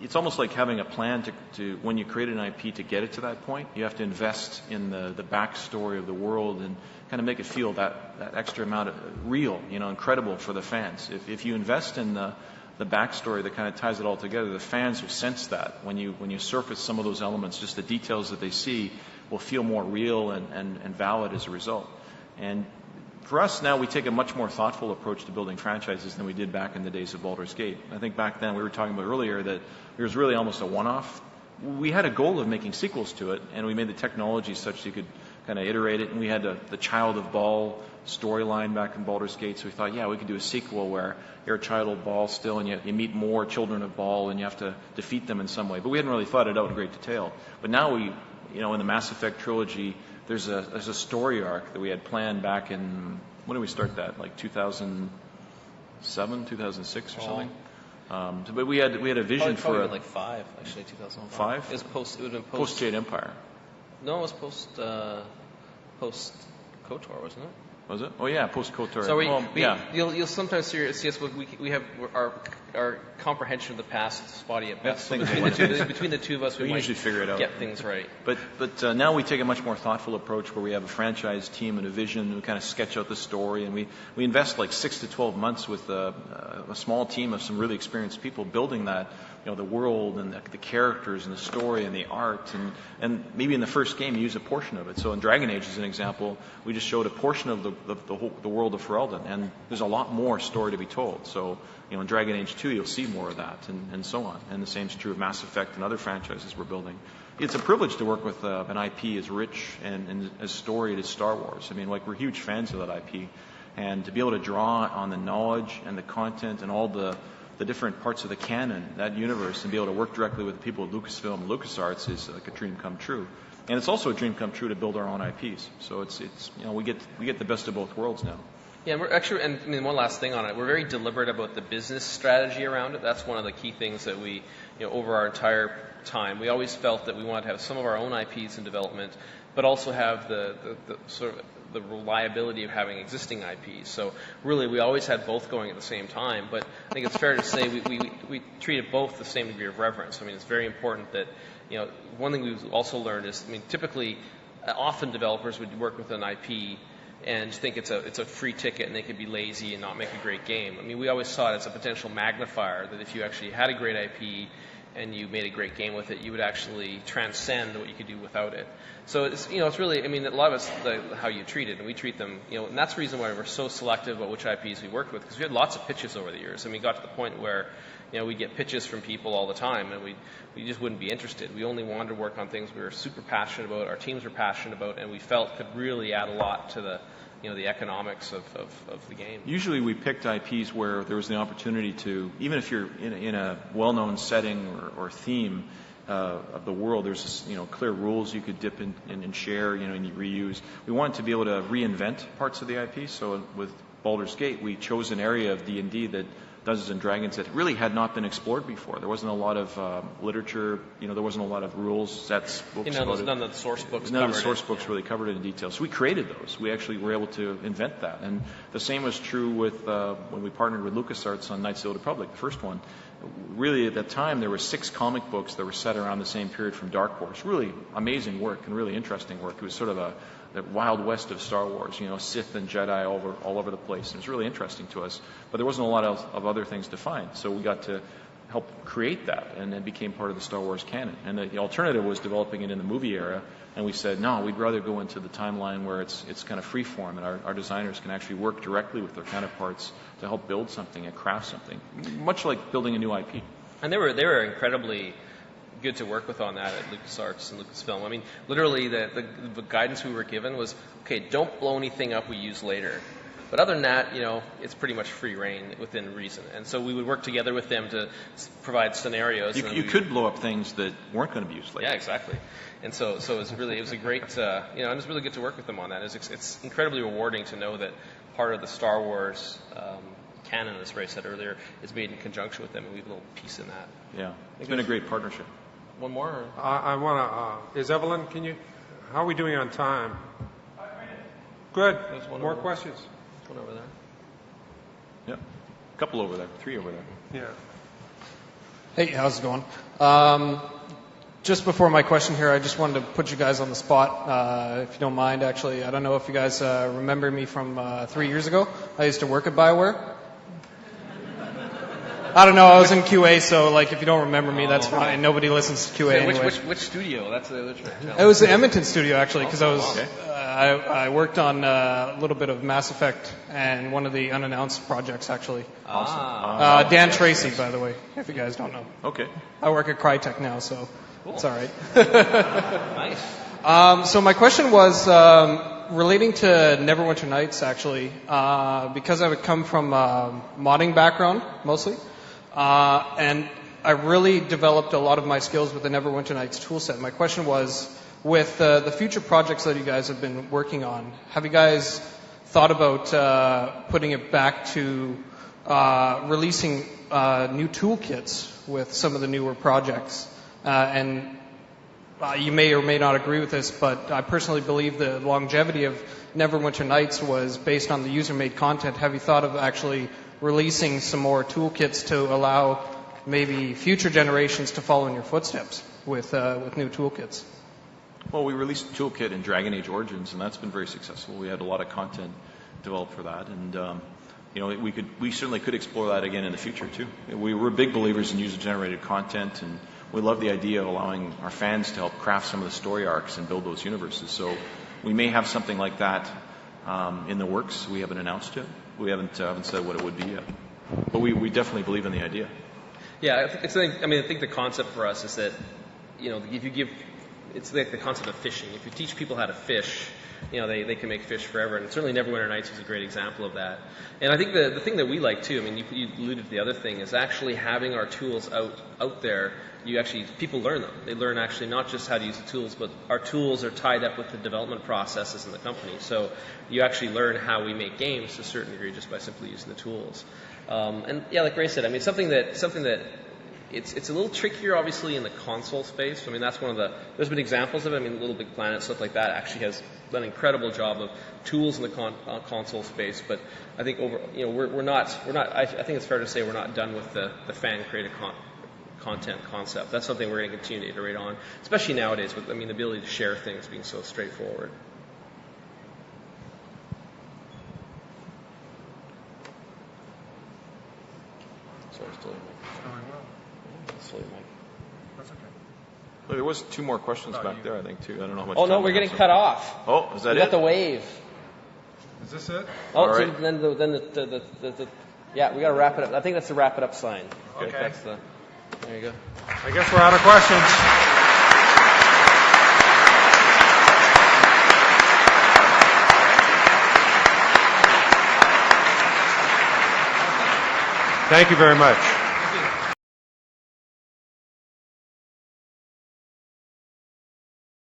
Speaker 2: it's almost like having a plan to when you create an IP to get it to that point, you have to invest in the backstory of the world and kind of make it feel that extra amount of real, incredible for the fans. If you invest in the backstory that kind of ties it all together, the fans will sense that when you surface some of those elements, just the details that they see will feel more real and valid as a result. And for us now, we take a much more thoughtful approach to building franchises than we did back in the days of Baldur's Gate. I think back then we were talking about earlier that it was really almost a one-off. We had a goal of making sequels to it, and we made the technology such that you could kind of iterate it. And we had the Child of Ball storyline back in Baldur's Gate, so we thought, yeah, we could do a sequel where you're a child of Ball still, and you meet more children of Ball, and you have to defeat them in some way. But we hadn't really thought it out in great detail. But now we, in the Mass Effect trilogy, there's a story arc that we had planned back in, when did we start that? Like 2007, 2006 or something? But we had a vision
Speaker 3: probably
Speaker 2: for
Speaker 3: like 5, actually, 2005.
Speaker 2: 5?
Speaker 3: It was it would have been
Speaker 2: Post Jade Empire.
Speaker 3: No, it was post KOTOR, wasn't it?
Speaker 2: Was it? Oh yeah, post KOTOR.
Speaker 3: So
Speaker 2: yeah.
Speaker 3: You'll sometimes see us. We have our comprehension of the past is spotty at best. So between the two of us, we might
Speaker 2: usually figure it out.
Speaker 3: Get things right.
Speaker 2: But now we take a much more thoughtful approach where we have a franchise team and a vision. We kind of sketch out the story, and we invest like 6 to 12 months with a small team of some really experienced people building that. The world and the characters and the story and the art and maybe in the first game you use a portion of it. So in Dragon Age as an example, we just showed a portion of the world of Ferelden, and there's a lot more story to be told. So in Dragon Age 2 you'll see more of that and so on. And the same is true of Mass Effect and other franchises we're building. It's a privilege to work with an IP as rich and as storied as Star Wars. I mean, we're huge fans of that IP, and to be able to draw on the knowledge and the content and all the different parts of the canon, that universe, and be able to work directly with the people at Lucasfilm and LucasArts is like a dream come true. And it's also a dream come true to build our own IPs. So it's we get the best of both worlds now.
Speaker 3: Yeah, and we're actually, and one last thing on it, we're very deliberate about the business strategy around it. That's one of the key things that we, over our entire time, we always felt that we wanted to have some of our own IPs in development, but also have the sort of the reliability of having existing IPs. So really, we always had both going at the same time. But I think it's fair to say we treated both the same degree of reverence. I mean, it's very important that, one thing we've also learned is, typically, often developers would work with an IP and think it's a free ticket and they could be lazy and not make a great game. I mean, we always saw it as a potential magnifier that if you actually had a great IP and you made a great game with it, you would actually transcend what you could do without it. So it's really, a lot of us, how you treat it, and we treat them, and that's the reason why we're so selective about which IPs we worked with, because we had lots of pitches over the years, and we got to the point where, we get pitches from people all the time, and we just wouldn't be interested. We only wanted to work on things we were super passionate about, our teams were passionate about, and we felt could really add a lot to the economics of the game.
Speaker 2: Usually we picked IPs where there was the opportunity to, even if you're in a well-known setting or theme of the world, there's clear rules you could dip in and share, and you reuse. We wanted to be able to reinvent parts of the IP. So with Baldur's Gate, we chose an area of D&D that Dungeons and Dragons that really had not been explored before. There wasn't a lot of literature, there wasn't a lot of rules, sets, books.
Speaker 3: None of the source books
Speaker 2: None of the source books really covered it in detail. So we created those. We actually were able to invent that. And the same was true with when we partnered with LucasArts on Knights of the Old Republic, the first one. Really, at that time, there were 6 comic books that were set around the same period from Dark Horse. Really amazing work and really interesting work. It was sort of the Wild West of Star Wars, Sith and Jedi all over the place. And it was really interesting to us. But there wasn't a lot of other things to find. So we got to help create that, and it became part of the Star Wars canon. And the alternative was developing it in the movie era. And we said, no, we'd rather go into the timeline where it's kind of free form, and our designers can actually work directly with their counterparts to help build something and craft something, much like building a new IP.
Speaker 3: And they were incredibly good to work with on that at LucasArts and Lucasfilm. Literally the guidance we were given was, okay, don't blow anything up we use later. But other than that, it's pretty much free reign within reason. And so we would work together with them to provide scenarios.
Speaker 2: You could blow up things that weren't going to be used later.
Speaker 3: Yeah, exactly. And so it was a great, and it was really good to work with them on that. It's incredibly rewarding to know that part of the Star Wars canon, as Ray said earlier, is made in conjunction with them, and we have a little piece in that.
Speaker 2: Yeah, it's been a great partnership.
Speaker 3: One more? Or?
Speaker 1: I want to, is Evelyn, how are we doing on time? 5 minutes. Good. More questions?
Speaker 3: One over there.
Speaker 2: Yeah. A couple over there. 3 over there.
Speaker 1: Yeah.
Speaker 9: Hey, how's it going? Just before my question here, I just wanted to put you guys on the spot, if you don't mind, actually. I don't know if you guys remember me from 3 years ago. I used to work at BioWare. I don't know, I was in QA, so if you don't remember me, that's fine. Nobody listens to QA anyway.
Speaker 3: Which studio? That's the other trick.
Speaker 9: It was the Edmonton studio, actually, because I worked on a little bit of Mass Effect and one of the unannounced projects, actually.
Speaker 2: Awesome.
Speaker 9: Dan Tracy, by the way, if you guys don't know.
Speaker 2: Okay.
Speaker 9: I work at Crytek now, so it's all right.
Speaker 3: Nice.
Speaker 9: So my question was relating to Neverwinter Nights, actually, because I would come from a modding background, mostly, and I really developed a lot of my skills with the Neverwinter Nights toolset. My question was, with the future projects that you guys have been working on, have you guys thought about putting it back to releasing new toolkits with some of the newer projects? And you may or may not agree with this, but I personally believe the longevity of Neverwinter Nights was based on the user-made content. Have you thought of actually releasing some more toolkits to allow maybe future generations to follow in your footsteps with new toolkits?
Speaker 2: Well, we released a toolkit in Dragon Age Origins, and that's been very successful. We had a lot of content developed for that, and we certainly could explore that again in the future too. We're big believers in user-generated content, and we love the idea of allowing our fans to help craft some of the story arcs and build those universes. So we may have something like that in the works. We haven't announced it. We haven't said what it would be yet, but we definitely believe in the idea.
Speaker 3: Yeah, I think the concept for us is that, if you give, it's like the concept of fishing. If you teach people how to fish, they can make fish forever. And certainly Neverwinter Nights was a great example of that. And I think the thing that we like too, you alluded to the other thing, is actually having our tools out there. People learn them. They learn actually not just how to use the tools, but our tools are tied up with the development processes in the company. So you actually learn how we make games to a certain degree just by simply using the tools. And yeah, like Ray said, something that it's a little trickier, obviously, in the console space. That's there's been examples of it. Little Big Planet, stuff like that, actually has done an incredible job of tools in the console space. But I think we're not. I think it's fair to say we're not done with the fan created content concept. That's something we're going to continue to iterate on, especially nowadays with the ability to share things being so straightforward. Sorry, still.
Speaker 1: That's okay.
Speaker 2: Look, there was 2 more questions back there, I think, too. I don't know how much.
Speaker 3: Oh no, we're getting cut off.
Speaker 2: Oh, is that
Speaker 3: we
Speaker 2: it?
Speaker 3: got the wave.
Speaker 1: Is this it?
Speaker 3: Oh,
Speaker 2: All
Speaker 3: so
Speaker 2: right.
Speaker 3: then the yeah, we got to wrap it up. I think that's the wrap it up sign.
Speaker 1: Okay.
Speaker 3: There you go.
Speaker 1: I guess we're out of questions. Thank you very much.